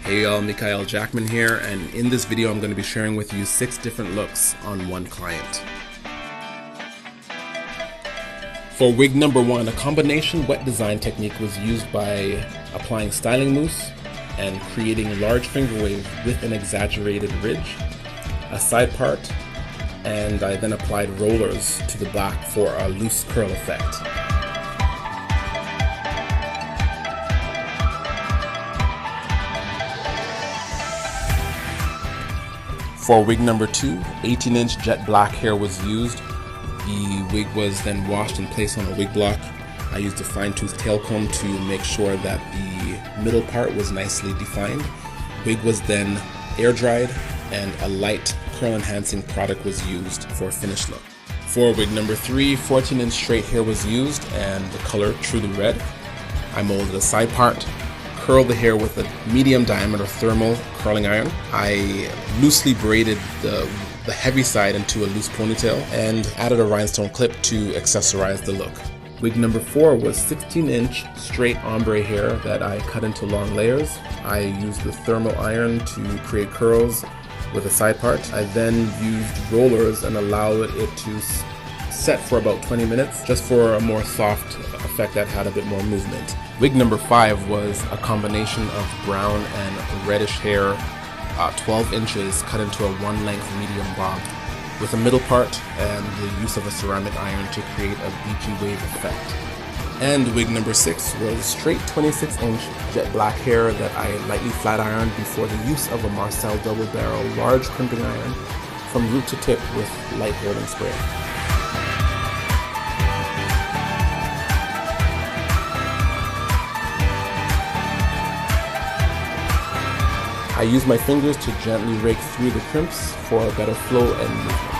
Hey y'all, Mykael Jackman here, and in this video I'm going to be sharing with you 6 different looks on one client. For wig number 1, a combination wet design technique was used by applying styling mousse and creating a large finger wave with an exaggerated ridge, a side part, and I then applied rollers to the back for a loose curl effect. For wig number 2, 18-inch jet black hair was used. The wig was then washed and placed on a wig block. I used a fine-tooth tail comb to make sure that the middle part was nicely defined. Wig was then air dried and a light curl enhancing product was used for a finished look. For wig number 3, 14-inch straight hair was used and the color truly red. I molded a side part, curled the hair with a medium diameter thermal curling iron. I loosely braided the heavy side into a loose ponytail and added a rhinestone clip to accessorize the look. Wig number 4 was 16-inch straight ombre hair that I cut into long layers. I used the thermal iron to create curls with a side part. I then used rollers and allowed it to set for about 20 minutes just for a more soft effect that had a bit more movement. Wig number 5 was a combination of brown and reddish hair, 12 inches cut into a one-length medium bob with a middle part and the use of a ceramic iron to create a beachy wave effect. And wig number 6 was straight 26-inch jet black hair that I lightly flat ironed before the use of a Marcel double barrel large crimping iron from root to tip with light whirling spray. I use my fingers to gently rake through the crimps for a better flow and movement.